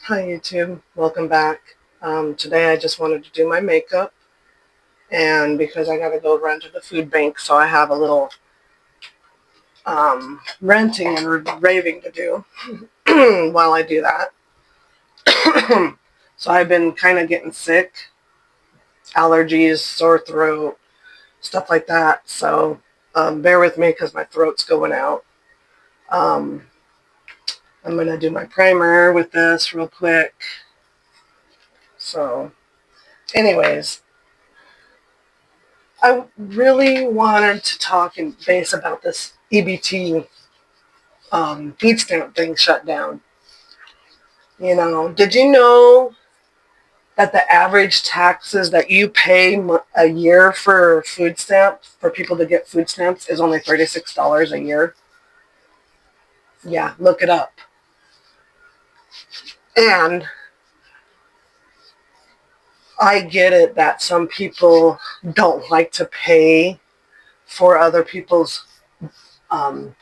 Hi YouTube, welcome back. Today I just wanted to do my makeup, and because I gotta go run to the food bank, so I have a little renting and raving to do while I do that. So I've been kind of getting sick, allergies, sore throat, stuff like that. So bear with me because my throat's going out. Um, I'm gonna do my primer with this real quick. So anyways, I really wanted to talk and base about this EBT food stamp thing shut down. Did you know that the average taxes that you pay a year for food stamps, for people to get food stamps, is only $36 a year? Yeah, look it up. And I get it that some people don't like to pay for other people's um,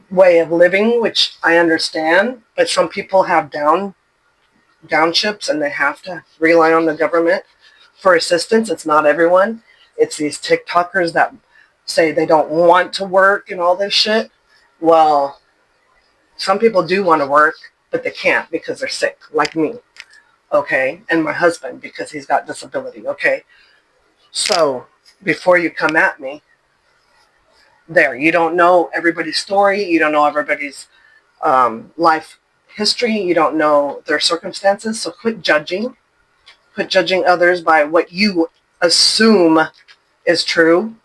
way of living, which I understand, but some people have downships and they have to rely on the government for assistance. It's not everyone. It's these TikTokers that say they don't want to work and all this shit. Well, some people do want to work, but they can't because they're sick, like me, okay? And my husband, because he's got disability, okay? So before you come at me, you don't know everybody's story. You don't know everybody's life history. You don't know their circumstances. So quit judging. Quit judging others by what you assume is true.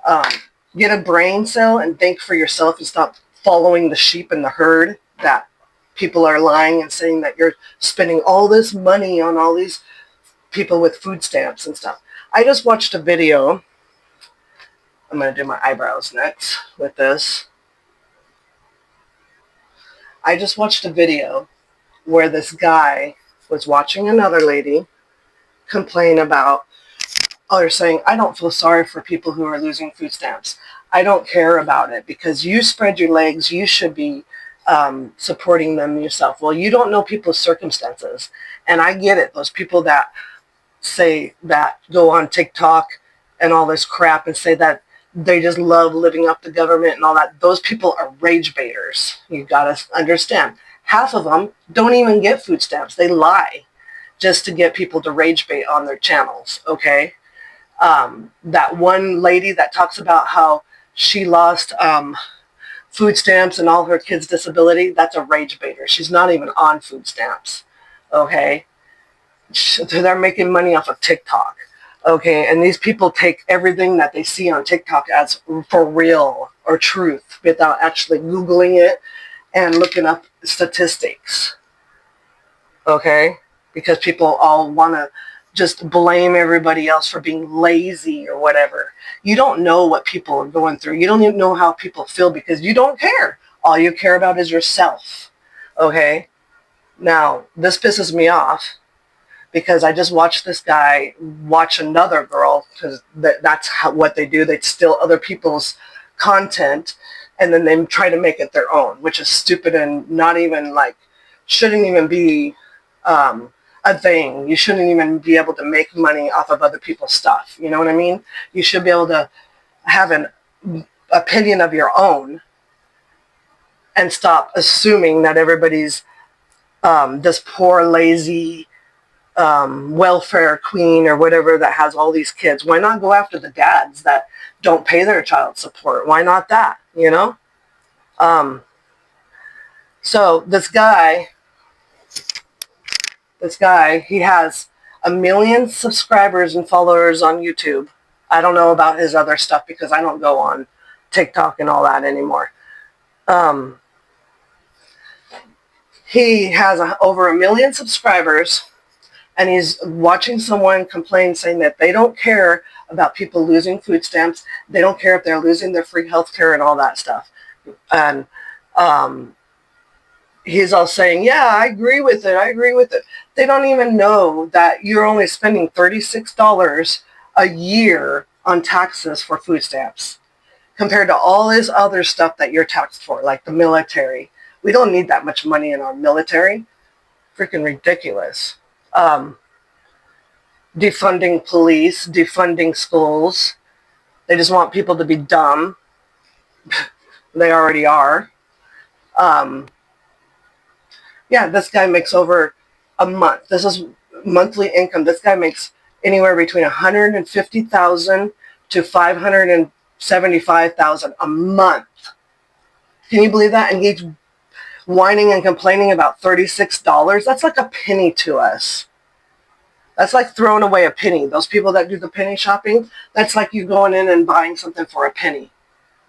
Um, get a brain cell and think for yourself and stop following the sheep in the herd that people are lying and saying that you're spending all this money on all these people with food stamps and stuff. I just watched a video. I'm going to do my eyebrows next with this. I just watched a video where this guy was watching another lady complain about, oh, they're saying, I don't feel sorry for people who are losing food stamps. I don't care about it because you spread your legs. You should be supporting them yourself. Well, you don't know people's circumstances. And I get it. Those people that say that go on TikTok and all this crap and say that they just love living up to government and all that. Those people are rage baiters. You got to understand. Half of them don't even get food stamps. They lie just to get people to rage bait on their channels, okay? That one lady that talks about how she lost food stamps and all her kids' disability, that's a rage baiter. She's not even on food stamps, okay? They're making money off of TikTok, okay? And these people take everything that they see on TikTok as for real or truth without actually Googling it and looking up statistics, okay? Because people all want to just blame everybody else for being lazy or whatever. You don't know what people are going through. You don't even know how people feel because you don't care. All you care about is yourself, okay? Now, this pisses me off because I just watched this guy watch another girl, because that's what they do. They steal other people's content and then they try to make it their own, which is stupid and not even shouldn't even be a thing. You shouldn't even be able to make money off of other people's stuff. You know what I mean? You should be able to have an opinion of your own and stop assuming that everybody's this poor, lazy welfare queen or whatever that has all these kids. Why not go after the dads that don't pay their child support? Why not that, you know? So this guy, he has 1 million subscribers and followers on YouTube. I don't know about his other stuff because I don't go on TikTok and all that anymore. He has over 1 million subscribers, and he's watching someone complain saying that they don't care about people losing food stamps. They don't care if they're losing their free health care and all that stuff. And he's all saying, yeah, I agree with it. I agree with it. They don't even know that you're only spending $36 a year on taxes for food stamps compared to all this other stuff that you're taxed for, like the military, We don't need that much money in our military. Freaking ridiculous. Defunding police, defunding schools. They just want people to be dumb. They already are. Yeah, this guy makes over a month. This is monthly income. This guy makes anywhere between $150,000 to $575,000 a month. Can you believe that? And he's whining and complaining about $36. That's like a penny to us. That's like throwing away a penny. Those people that do the penny shopping, that's like you going in and buying something for a penny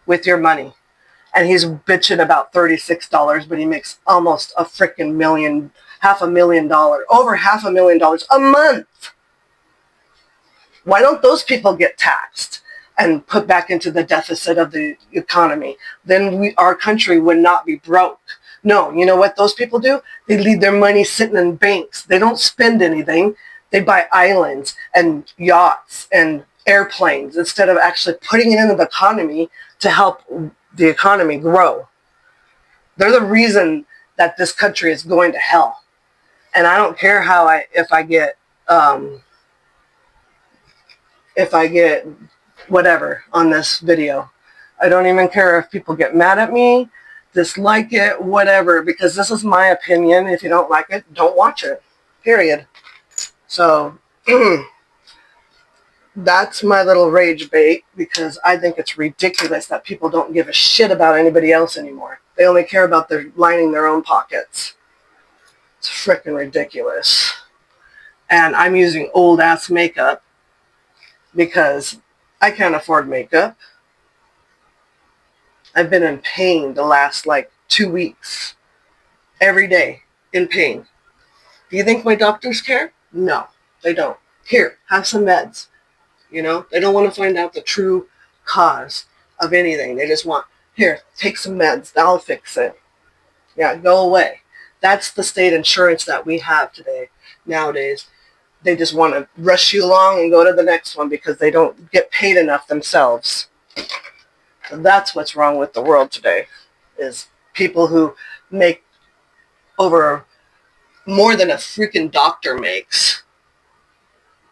with your money. And he's bitching about $36, but he makes almost a freaking million, $500,000, over $500,000 a month. Why don't those people get taxed and put back into the deficit of the economy? Then our country would not be broke. No, you know what those people do? They leave their money sitting in banks. They don't spend anything. They buy islands and yachts and airplanes instead of actually putting it into the economy to help the economy grow. They're the reason that this country is going to hell. And I don't care if I get whatever on this video. I don't even care if people get mad at me, dislike it, whatever, because this is my opinion. If you don't like it, don't watch it. Period. So that's my little rage bait, because I think it's ridiculous that people don't give a shit about anybody else anymore. They only care about lining their own pockets. It's freaking ridiculous. And I'm using old ass makeup because I can't afford makeup. I've been in pain the last 2 weeks. Every day in pain. Do you think my doctors care? No, they don't. Here, have some meds. You know, they don't want to find out the true cause of anything. They just want, here, take some meds. That'll fix it. Yeah, go away. That's the state insurance that we have today, nowadays. They just want to rush you along and go to the next one because they don't get paid enough themselves. So that's what's wrong with the world today, is people who make over more than a freaking doctor makes.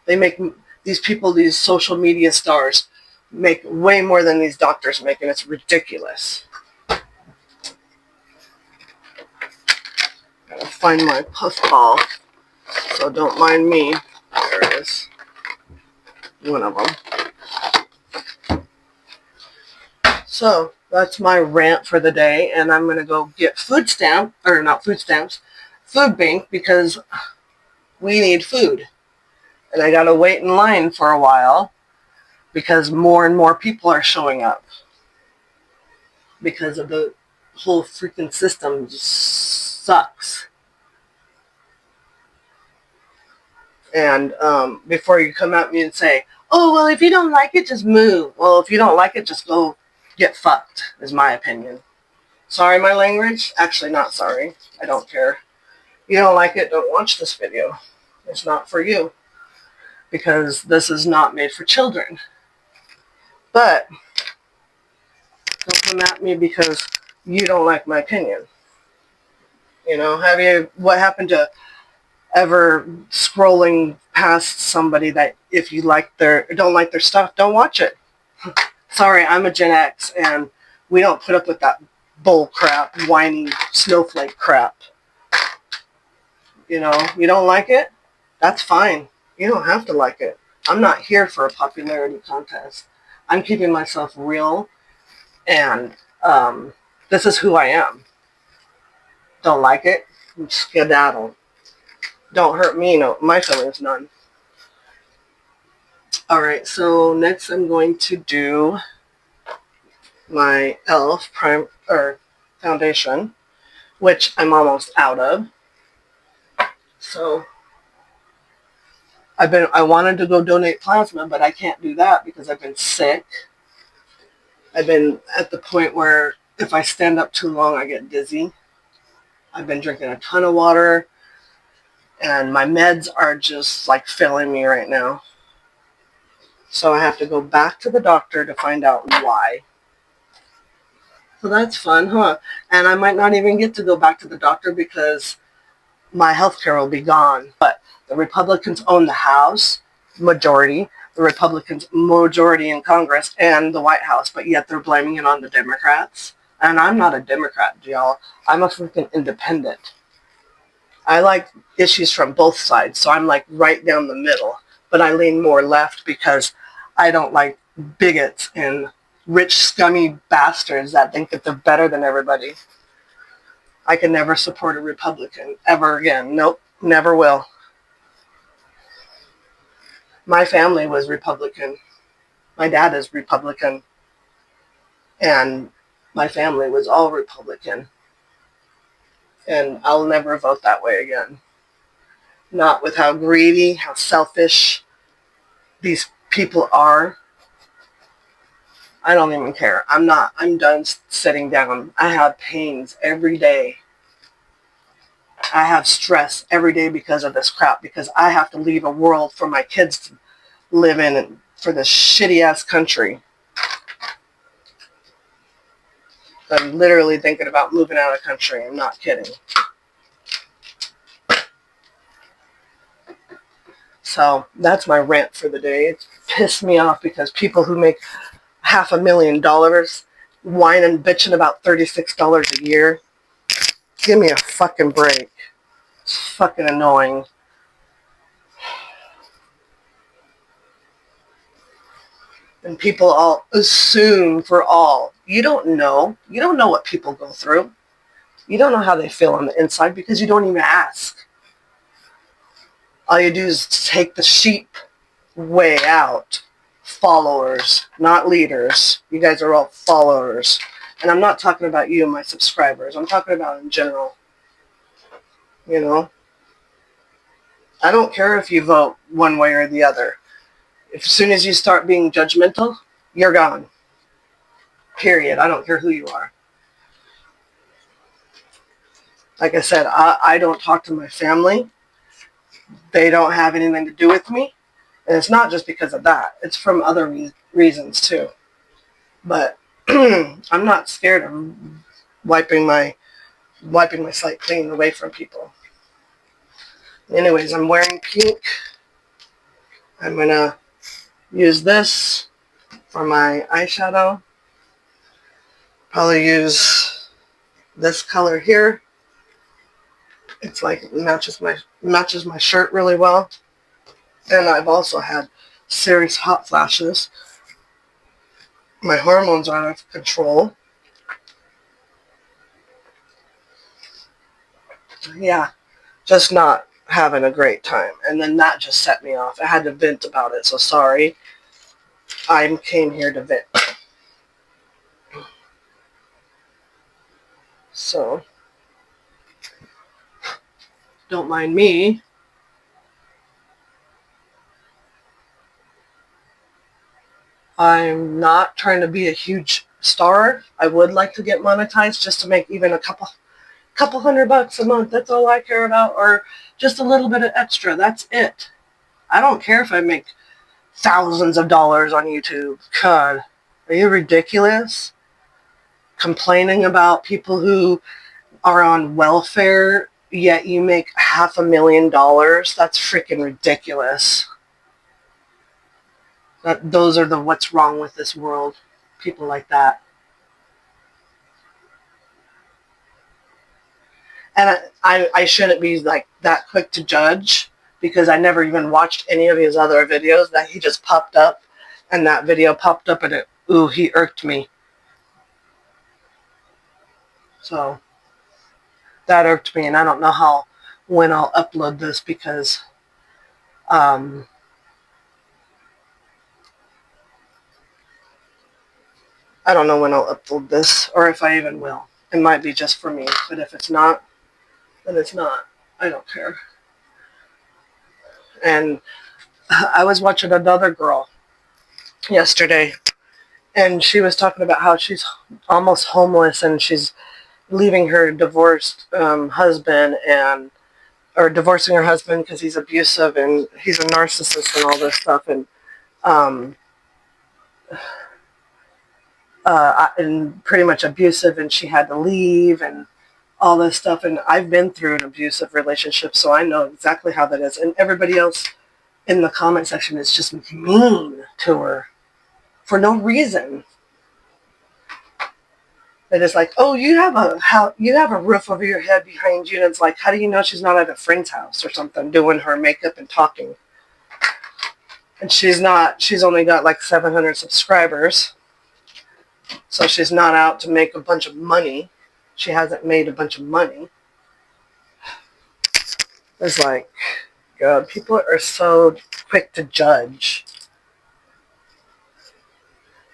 They make these people, these social media stars, make way more than these doctors make, and it's ridiculous. Gotta find my puffball, so don't mind me. There it is. One of them. So that's my rant for the day, and I'm gonna go get food bank, because we need food. And I gotta wait in line for a while because more and more people are showing up because of the whole freaking system just sucks. And before you come at me and say, oh, well, if you don't like it, just move. Well, if you don't like it, just go get fucked, is my opinion. Sorry, my language? Actually, not sorry. I don't care. You don't like it, don't watch this video. It's not for you. Because this is not made for children. But don't come at me because you don't like my opinion. You know, what happened to ever scrolling past somebody that if you don't like their stuff, don't watch it? Sorry, I'm a Gen X and we don't put up with that bull crap, whiny snowflake crap. You know, you don't like it? That's fine. You don't have to like it. I'm not here for a popularity contest. I'm keeping myself real, and this is who I am. Don't like it? Skedaddle. Don't hurt me. No, my feelings none. Alright, so next I'm going to do my e.l.f. foundation, which I'm almost out of. So I wanted to go donate plasma, but I can't do that because I've been sick. I've been at the point where if I stand up too long, I get dizzy. I've been drinking a ton of water, and my meds are just failing me right now. So I have to go back to the doctor to find out why. Well, that's fun, huh? And I might not even get to go back to the doctor because my health care will be gone. But the Republicans own the House, majority. The Republicans, majority in Congress and the White House, but yet they're blaming it on the Democrats. And I'm not a Democrat, y'all. I'm a freaking independent. I like issues from both sides, so I'm like right down the middle. But I lean more left because I don't like bigots and rich, scummy bastards that think that they're better than everybody. I can never support a Republican ever again. Nope, never will. My family was Republican. My dad is Republican. And my family was all Republican. And I'll never vote that way again. Not with how greedy, how selfish these people are. I don't even care. I'm done sitting down. I have pains every day. I have stress every day because of this crap, because I have to leave a world for my kids to live in and for this shitty ass country. I'm literally thinking about moving out of the country. I'm not kidding. So that's my rant for the day. It's pissed me off because people who make $500,000 whine and bitching about $36 a year. Give me a fucking break. It's fucking annoying. And people all assume for all. You don't know. You don't know what people go through. You don't know how they feel on the inside because you don't even ask. All you do is take the sheep way out. Followers, not leaders. You guys are all followers. And I'm not talking about you, my subscribers. I'm talking about in general. You know? I don't care if you vote one way or the other. As soon as you start being judgmental, you're gone. Period. I don't care who you are. Like I said, I don't talk to my family. They don't have anything to do with me. And it's not just because of that. It's from other reasons too. But I'm not scared of wiping my slate clean away from people. Anyways, I'm wearing pink. I'm going to use this for my eyeshadow. Probably use this color here. It's like it matches my shirt really well. And I've also had serious hot flashes. My hormones are out of control. Yeah, just not having a great time. And then that just set me off. I had to vent about it, so sorry. I came here to vent. So, don't mind me. I'm not trying to be a huge star. I would like to get monetized just to make even a couple $100 a month. That's all I care about. Or just a little bit of extra. That's it. I don't care if I make thousands of dollars on YouTube. God, are you ridiculous? Complaining about people who are on welfare, yet you make $500,000. That's freaking ridiculous. Those are the what's wrong with this world. People like that. And I shouldn't be like that quick to judge because I never even watched any of his other videos that he just popped up. And that video popped up and he irked me. So that irked me, and I don't know when I'll upload this because I don't know when I'll upload this or if I even will. It might be just for me, but if it's not, then it's not. I don't care. And I was watching another girl yesterday, and she was talking about how she's almost homeless and she's leaving her divorced husband or divorcing her husband because he's abusive and he's a narcissist and all this stuff. And and pretty much abusive, and she had to leave and all this stuff. And I've been through an abusive relationship, so I know exactly how that is. And everybody else in the comment section is just mean to her for no reason. They're just like, oh, you have a roof over your head behind you. And it's like, how do you know she's not at a friend's house or something doing her makeup and talking? And she's not. She's only got like 700 subscribers. So she's not out to make a bunch of money. She hasn't made a bunch of money. It's like, God, people are so quick to judge.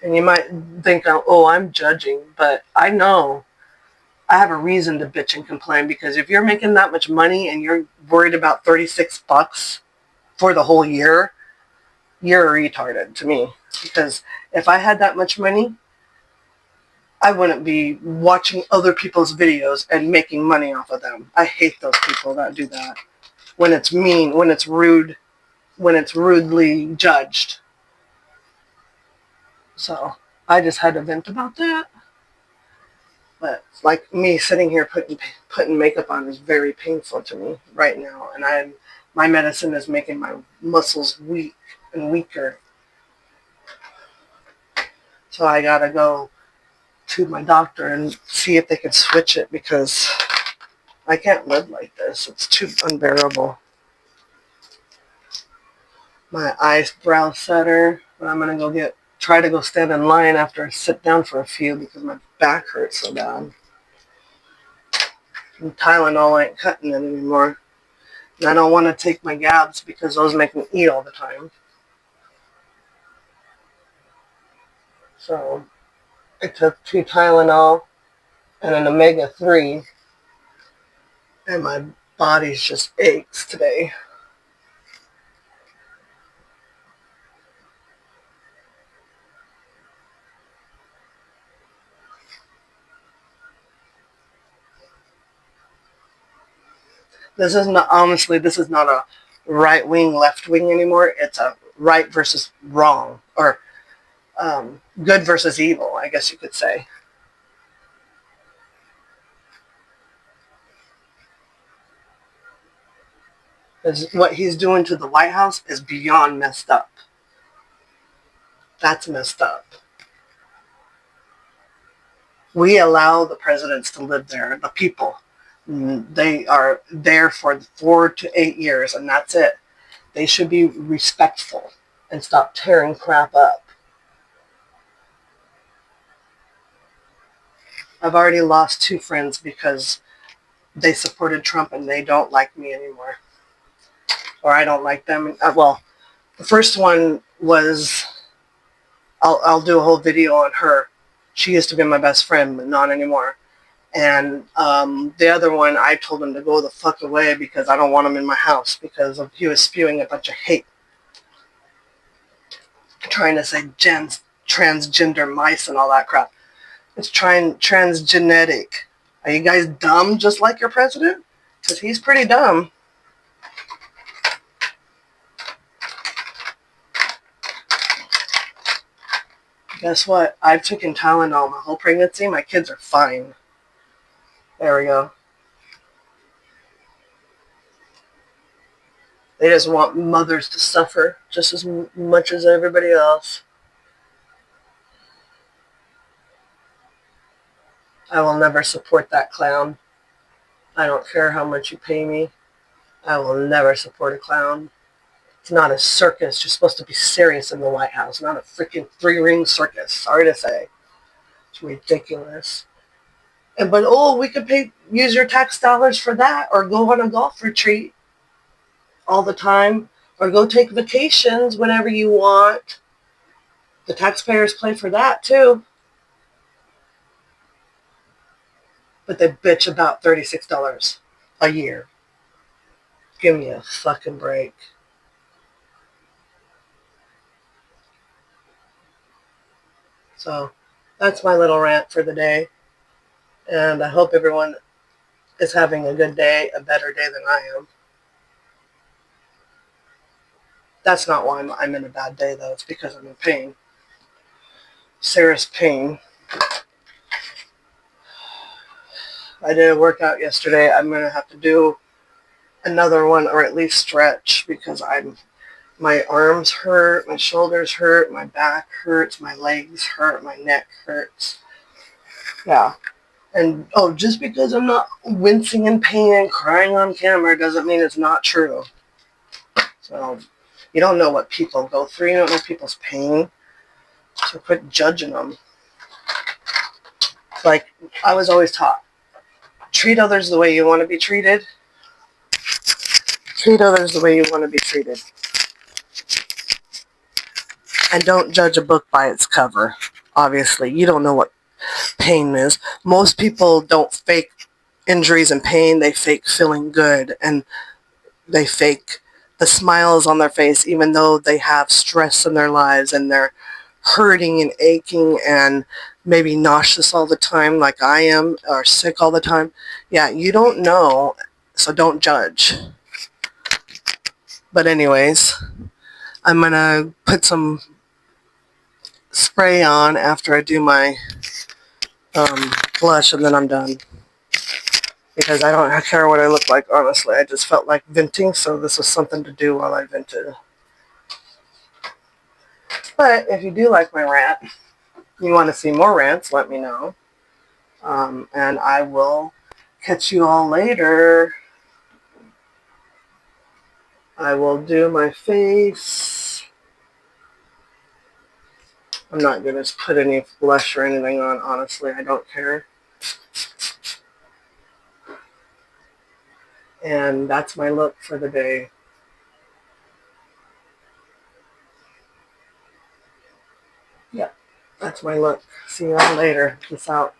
And you might think, oh, I'm judging, but I know I have a reason to bitch and complain, because if you're making that much money and you're worried about $36 for the whole year, you're retarded to me. Because if I had that much money, I wouldn't be watching other people's videos and making money off of them. I hate those people that do that. When it's mean, when it's rude, when it's rudely judged. So I just had to vent about that. But like me sitting here putting makeup on is very painful to me right now. And my medicine is making my muscles weak and weaker. So I gotta go to my doctor and see if they can switch it, because I can't live like this. It's too unbearable. My eyebrow setter, but I'm gonna try to go stand in line after I sit down for a few, because my back hurts so bad. And Tylenol ain't cutting it anymore. And I don't want to take my Gabs because those make me eat all the time. So I took 2 Tylenol and an omega-3, and my body's just aches today. This is not, honestly, this is not a right wing, left wing anymore. It's a right versus wrong, or good versus evil, I guess you could say. Because what he's doing to the White House is beyond messed up. That's messed up. We allow the presidents to live there, the people. They are there for 4 to 8 years, and that's it. They should be respectful and stop tearing crap up. I've already lost 2 friends because they supported Trump and they don't like me anymore. Or I don't like them. Well, the first one was, I'll do a whole video on her. She used to be my best friend, but not anymore. And the other one, I told him to go the fuck away because I don't want him in my house, because he was spewing a bunch of hate. Trying to say transgender mice and all that crap. It's transgenetic. Are you guys dumb just like your president? Because he's pretty dumb. Guess what? I've taken Tylenol my whole pregnancy. My kids are fine. There we go. They just want mothers to suffer just as much as everybody else. I will never support that clown. I don't care how much you pay me. I will never support a clown. It's not a circus. You're supposed to be serious in the White House, not a freaking 3-ring circus. Sorry to say. It's ridiculous. But we could use your tax dollars for that, or go on a golf retreat all the time, or go take vacations whenever you want. The taxpayers pay for that too. But they bitch about $36 a year. Give me a fucking break. So that's my little rant for the day. And I hope everyone is having a good day, a better day than I am. That's not why I'm in a bad day, though. It's because I'm in pain. Sarah's pain. I did a workout yesterday. I'm going to have to do another one or at least stretch because my arms hurt, my shoulders hurt, my back hurts, my legs hurt, my neck hurts. Yeah. And just because I'm not wincing in pain and crying on camera doesn't mean it's not true. So you don't know what people go through. You don't know people's pain. So quit judging them. Like I was always taught, treat others the way you want to be treated. Treat others the way you want to be treated. And don't judge a book by its cover. Obviously, you don't know what pain is. Most people don't fake injuries and pain. They fake feeling good, and they fake the smiles on their face even though they have stress in their lives and they're hurting and aching and maybe nauseous all the time like I am, or sick all the time. Yeah, you don't know, so don't judge. But anyways, I'm going to put some spray on after I do my blush, and then I'm done. Because I don't care what I look like, honestly. I just felt like venting, so this was something to do while I vented. But if you do like my rant, you want to see more rants, let me know. And I will catch you all later. I will do my face. I'm not going to put any blush or anything on, honestly. I don't care. And that's my look for the day. Yeah, that's my look. See you all later. Peace out.